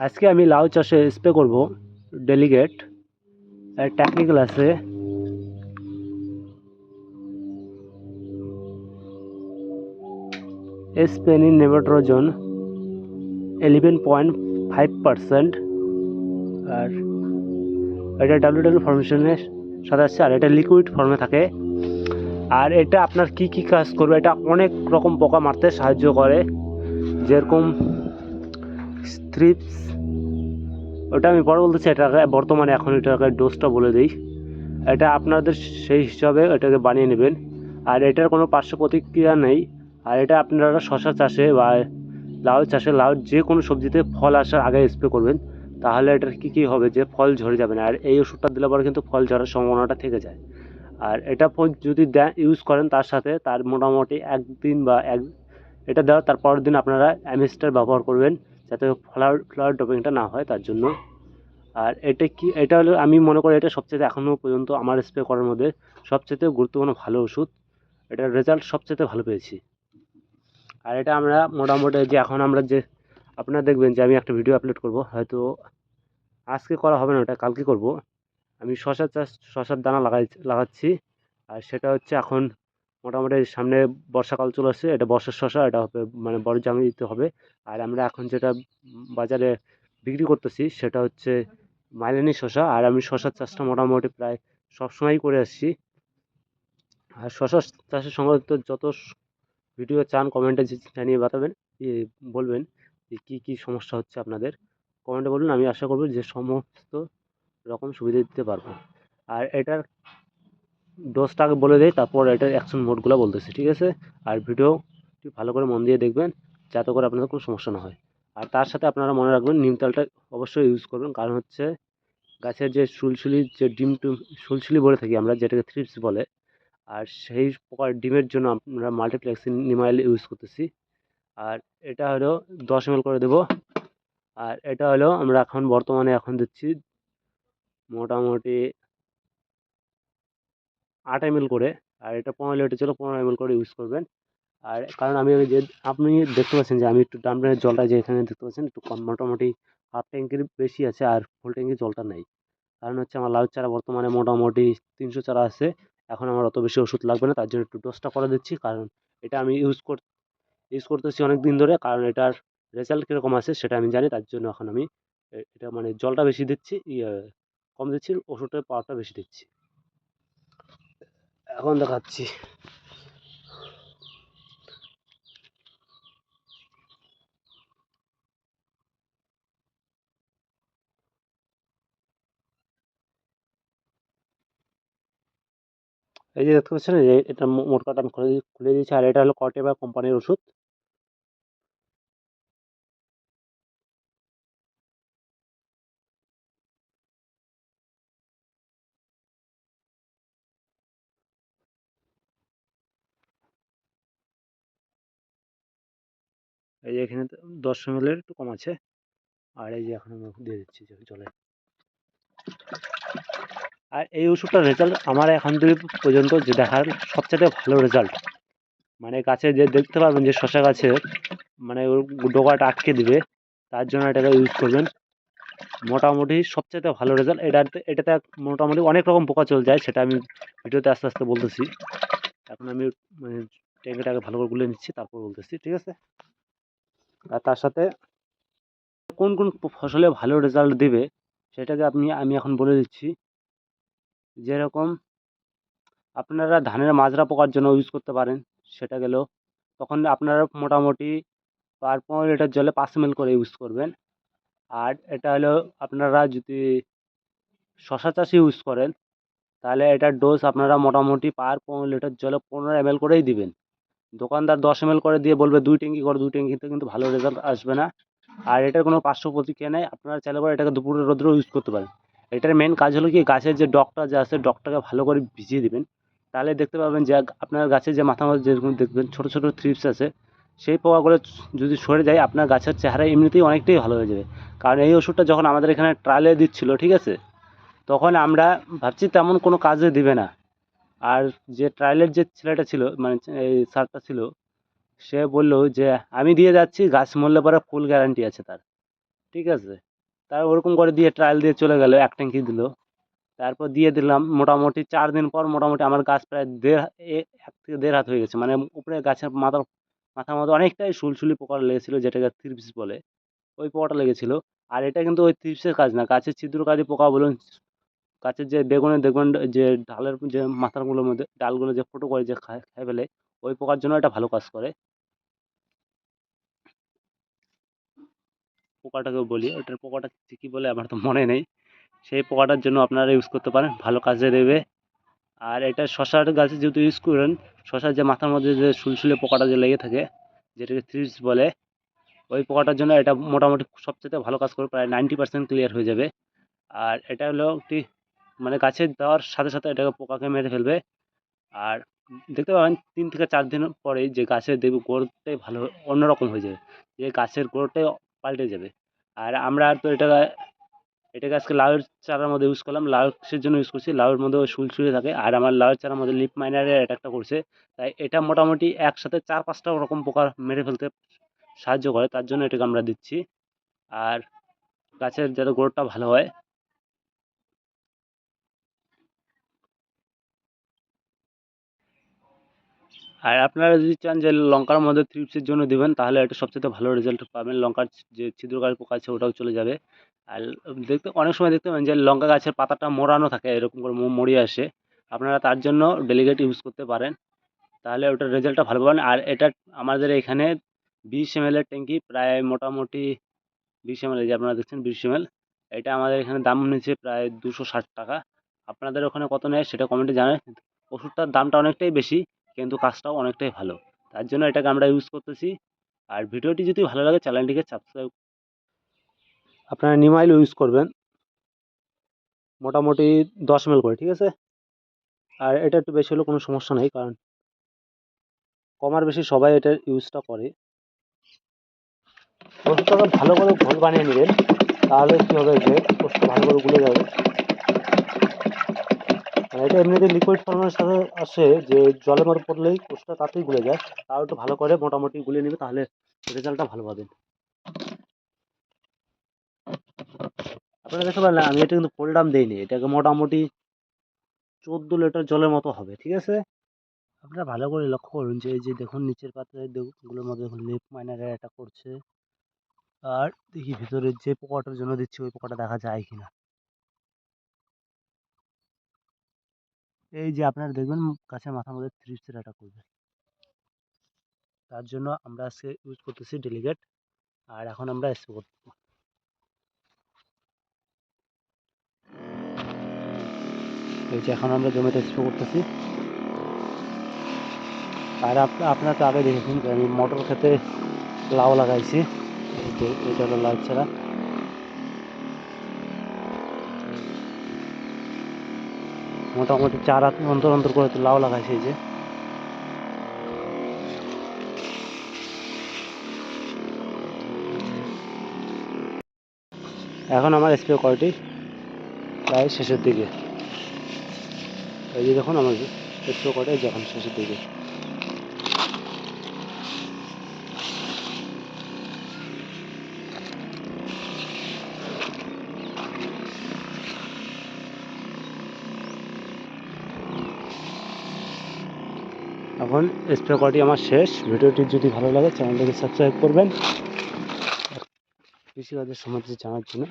আজকে আমি লাউ চাষে স্প্রে করব ডেলিগেট টেকনিক্যাল আছে স্পেনিন নেমাটোজন 11.5%। আর এটা ডাব্লিউডাব্লিউ ফর্মেশনের সাথে আছে, আর এটা লিকুইড ফর্মে থাকে। আর এটা আপনার কি কি কাজ করবে, এটা অনেক রকম পোকা মারতে সাহায্য করে, যেরকম থ্রিপস। ওটা আমি পরে বলতেছি, এটাকে বর্তমানে এখন এটাকে ডোজটা বলে দিই। এটা আপনাদের সেই হিসাবে এটাকে বানিয়ে নেবেন। আর এটার কোনো পার্শ্ব প্রতিক্রিয়া নেই। আর এটা আপনারা শশা চাষে বা লাউ চাষে, লাউ যে কোনো সবজিতে ফল আসার আগে স্প্রে করবেন, তাহলে এটার কী হবে যে ফল ঝরে যাবে না। আর এই ওষুধটা দিলে পরে কিন্তু ফল ঝরার সম্ভাবনাটা থেকে যায়। আর এটা যদি ইউজ করেন তার সাথে তার মোটামুটি একদিন বা এটা দেওয়ার তার পরের দিন আপনারা অ্যামিস্টার ব্যবহার করবেন, যাতে ফ্লাওয়ার ড্রপিংটা না হয় তার জন্য। আর এটা হলো, আমি মনে করি এটা সবচেয়ে এখনও পর্যন্ত আমার স্প্রে করার মধ্যে সবচেয়ে গুরুত্বপূর্ণ ভালো ওষুধ। এটার রেজাল্ট সবচেয়ে ভালো পেয়েছি। আর এটা আমরা মোটামুটি যে এখন আমরা যে আপনারা দেখবেন যে আমি একটা ভিডিও আপলোড করব, হয়তো আজকে করা হবে না, ওটা কালকে করব। আমি শশার দানা লাগাচ্ছি। আর সেটা হচ্ছে এখন মোটামুটি সামনে বর্ষাকাল চলে আসছে, এটা বর্ষার শশা, এটা হবে মানে বড় জামে দিতে হবে। আর আমরা এখন যেটা বাজারে বিক্রি করতেছি সেটা হচ্ছে মাইলানি শশা। আর আমি শশার চাষটা মোটামুটি প্রায় সবসময়ই করে আসছি। আর শশা চাষের সংক্রান্ত যত ভিডিও চান কমেন্টে জানিয়ে বাতাবেন, বলবেন যে কী সমস্যা হচ্ছে আপনাদের। কমেন্টে বলুন, আমি আশা করব যে সমস্ত রকম সুবিধা দিতে পারবো। আর এটার ডোজটাকে বলে দেয়, তারপর এটার অ্যাকশন মোডগুলো বলতেছি, ঠিক আছে? আর ভিডিওটি ভালো করে মন দিয়ে দেখবেন, যাতে করে আপনাদের কোনো সমস্যা না হয়। আর তার সাথে আপনারা মনে রাখবেন নিম তেলটা অবশ্যই ইউজ করবেন, কারণ হচ্ছে গাছের যে সুলসুলি, যে সুলসুলি বলে থাকি আমরা, যেটাকে থ্রিপস বলে, আর সেই প্রকার ডিমের জন্য আমরা মাল্টিপ্লেক্সিন নিম অয়েল ইউজ করতেছি। আর এটা হলো 10 ml করে দেব। আর এটা হলো আমরা এখন বর্তমানে দিচ্ছি মোটামুটি 8 ml করে। আর এটা 15 লিটার ছিল, 15 ml করে ইউজ করবেন। আর কারণ আমি যে আপনি দেখতে পাচ্ছেন যে আমি একটু ডাম্পের জলটা যে এখানে দেখতে পাচ্ছেন একটু কম, মোটামুটি হাফ ট্যাঙ্কির বেশি আছে, আর ফুল ট্যাঙ্কির জলটা নেই। কারণ হচ্ছে আমার লাউ চারা বর্তমানে মোটামুটি 300 চারা আছে। এখন আমার অত বেশি ওষুধ লাগবে না, তার জন্য একটু ডোজটা করে দিচ্ছি। কারণ এটা আমি ইউজ করতেছি অনেক দিন ধরে, কারণ এটার রেজাল্ট কীরকম আছে সেটা আমি জানি। তার জন্য এখন আমি এটা মানে জলটা বেশি দিচ্ছি, কম দিচ্ছি, ওষুধের পাওয়ারটা বেশি দিচ্ছি। এখন দেখাচ্ছি। এই যে দেখতে পাচ্ছেন, যে এটা মোটকাটা আমি খুলে দিয়েছি। আর এটা হলো কর্টেভা কোম্পানির ওষুধ। এই যে এখানে 10 ml একটু কম আছে। আর এই যে এখন আমি দিয়ে দিচ্ছি জলে। আর এই ওষুধটার রেজাল্ট আমার এখন পর্যন্ত যে দেখার সবচেয়ে ভালো রেজাল্ট। মানে গাছে যে দেখতে পারবেন যে শশা গাছে মানে ওর ডগাটা আটকে দিবে, তার জন্য এটাকে ইউজ করবেন। মোটামুটি সবচেয়ে ভালো রেজাল্ট এটাতে মোটামুটি অনেক রকম পোকা চলে যায়, সেটা আমি ভিডিওতে আস্তে আস্তে বলতেছি। এখন আমি মানে ট্যাঙ্কিটাকে ভালো করে গুলে নিচ্ছি, তারপর বলতেছি, ঠিক আছে? আর তার সাথে কোন কোন ফসলে ভালো রেজাল্ট দিবে সেটাকে আমি এখন বলে দিচ্ছি। যেরকম আপনারা ধানের মাজরা পোকার জন্য ইউজ করতে পারেন, সেটা গেল তখন আপনারা মোটামুটি পার 15 লিটার জলে 5 ml করে ইউজ করবেন। আর এটা হলো আপনারা যদি শশা চাষে ইউজ করেন, তাহলে এটার ডোজ আপনারা মোটামুটি পার 15 লিটার জলে 15 ml করেই দিবেন। দোকানদার 10 ml করে দিয়ে বলবে 2 ট্যাঙ্কি করে, 2 ট্যাঙ্কিতে কিন্তু ভালো রেজাল্ট আসবে না। আর এটার কোনো পার্শ্ব প্রতিক্রিয়া নেই, আপনারা চাইলে পরে এটাকে দুপুরে রোদ্রেও ইউজ করতে পারেন। এটার মেন কাজ হলো কি, গাছের যে ডগটা যে আছে, ডগটাকে ভালো করে ভিজিয়ে দিবেন। তাহলে দেখতে পাবেন যে আপনার গাছের যে মাথা মাথা যেরকম দেখবেন ছোটো ছোটো থ্রিপস আছে, সেই পোকাগুলো যদি সরে যায়, আপনার গাছের চেহারা এমনিতেই অনেকটাই ভালো হয়ে যাবে। কারণ এই ওষুধটা যখন আমাদের এখানে ট্রায়ালে দিচ্ছিল, ঠিক আছে, তখন আমরা ভাবছি তেমন কোনো কাজে দিবে না। আর যে ট্রায়ালের যে ছেলেটা ছিল, মানে এই স্যারটা ছিল, সে বলল যে আমি দিয়ে যাচ্ছি, গাছ মরলে পরে ফুল গ্যারান্টি আছে তার, ঠিক আছে? তার ওরকম করে দিয়ে ট্রায়াল দিয়ে চলে গেল, এক ট্যাঙ্কি দিল। তারপর দিয়ে দিলাম, মোটামুটি 4 দিন পর মোটামুটি আমার গাছ প্রায় 1 থেকে 1.5 হাত হয়ে গেছে। মানে উপরে গাছের মাথার মধ্যে অনেকটাই সুলসুলি পোকা লেগেছিল, যেটাকে থ্রিপস বলে, ওই পোকাটা লেগেছিল। আর এটা কিন্তু ওই থ্রিপসের কাজ না, গাছের ছিদ্রকারী পোকা বলুন, গাছের যে বেগুনের দেখবেন যে ডালের যে মাথাগুলোর মধ্যে ডালগুলো যে ফুটো করে যে খায় খায় ফেলে, ওই পোকার জন্য এটা ভালো কাজ করে। পোকাটাকে বলি, ওটার পোকাটা কি বলে আমার তো মনে নেই। সেই পোকাটার জন্য আপনারা ইউজ করতে পারেন, ভালো কাজে দেবে। আর এটা শশার গাছে যেহেতু ইউজ করেন, শশার যে মাথার মধ্যে যে সুলসুলে পোকাটা যে লেগে থাকে, যেটাকে থ্রিপস বলে, ওই পোকাটার জন্য এটা মোটামুটি সবচেয়ে ভালো কাজ করে, প্রায় 90% ক্লিয়ার হয়ে যাবে। আর এটা হলো একটি মানে গাছে দেওয়ার সাথে সাথে এটাকে পোকাকে মেরে ফেলবে। আর দেখতে পাবেন 3 থেকে 4 দিন পরেই যে গাছের দেখবে গ্রোথটাই ভালো অন্যরকম হয়ে যাবে, যে গাছের গ্রোথটাই পাল্টে যাবে। আর আমরা তো এটাকে আজকে লাউয়ের চারার মধ্যে ইউজ করলাম, লাউ কিসের জন্য ইউজ করছি, লাউয়ের মধ্যে ওই সুলসুলি থাকে, আর আমার লাউয়ের চারার মধ্যে লিফ মাইনারের অ্যাটাকটা করছে। তাই এটা মোটামুটি একসাথে 4-5টা ওরকম পোকা মেরে ফেলতে সাহায্য করে, তার জন্য এটাকে আমরা দিচ্ছি। আর গাছের যাতে গ্রোথটা ভালো হয়। আর আপনারা যদি চান যে লঙ্কার মধ্যে থ্রিপসের জন্য দিবেন, তাহলে এটা সবচেয়ে ভালো রেজাল্ট পাবেন, লঙ্কার যে ছিদ্রকারী পোকা আছে ওটাও চলে যাবে। আর দেখতে অনেক সময় দেখতে পাবেন যে লঙ্কা গাছের পাতাটা মোড়ানো থাকে, এরকম করে মরিয়ে আসে, আপনারা তার জন্য ডেলিগেট ইউজ করতে পারেন, তাহলে ওটার রেজাল্টটা ভালো পাবেন। আর এটা আমাদের এখানে 20 ml এর ট্যাঙ্কি, প্রায় মোটামুটি 20 ml, যে আপনারা দেখছেন 20 ml, এটা আমাদের এখানে দাম নিচ্ছে প্রায় 260 টাকা। আপনাদের ওখানে কত নেয় সেটা কমেন্টে জানান। ওষুধটার দামটা অনেকটাই বেশি, কিন্তু কাজটাও অনেকটাই ভালো, তার জন্য এটাকে আমরা ইউজ করতেছি। আর ভিডিওটি যদি ভালো লাগে চ্যানেলটিকে সাবস্ক্রাইব। আপনারা নিমাইল ইউজ করবেন মোটামুটি 10 ml করে, ঠিক আছে। আর এটা একটু বেশি হলে কোনো সমস্যা নেই, কারণ কম আর বেশি সবাই এটার ইউজটা করে। ওষুধটাকে ভালো করে ঘোল বানিয়ে নেবেন, তাহলে কী হবে যে ওষুধটা ভালো করে গুলে যাবে। আর এটা এমনিতে লিকুইড ফর্মের সাথে আসে, যে জলের মধ্যে পড়লেই ওষুধটা তাড়াতাড়ি গুলে যায়, তাও একটু ভালো করে মোটামুটি গুলিয়ে নেবে, তাহলে রেজাল্টটা ভালো পাবেন। আপনারা দেখতে পারেন আমি এটা কিন্তু ফুল দাম দিইনি, এটাকে মোটামুটি 14 লিটার জলের মতো হবে, ঠিক আছে। আপনারা ভালো করে লক্ষ্য করুন যে এই যে দেখুন নিচের পাতাগুলোর মধ্যে দেখুন লিফ মাইনার অ্যাটাক করছে। আর দেখি ভিতরে যে পোকাটার জন্য দিচ্ছি ওই পোকাটা দেখা যায় কিনা। এই যে আপনারা দেখবেন গাছের মাথার মধ্যে থ্রিপসের অ্যাটাক করবে, তার জন্য আমরা আজকে ইউজ করতেছি ডেলিগেট। আর এখন আমরা স্প্রে করতেছি, এই যে এখন আমরা জমিতে স্প্রে করতেছি। আর আপনারা তো আগে দেখেছেন যে আমি মটর খেতে লাউ লাগাইছি, এই যে এটা হলো লাউ চারা। মোটামুটি 4 হাত অন্তর অন্তর করে লাউ লাগাইছি, এই যে। এখন আমার স্প্রে করাটি প্রায় শেষের দিকে, এই যে দেখুন আমার স্প্রে করাটি যখন শেষের দিকে। এখন স্প্রে করাটি আমার শেষ। ভিডিওটি যদি ভালো লাগে চ্যানেলটিকে সাবস্ক্রাইব করবেন কৃষিকাজের সম্বন্ধে জানার জন্য।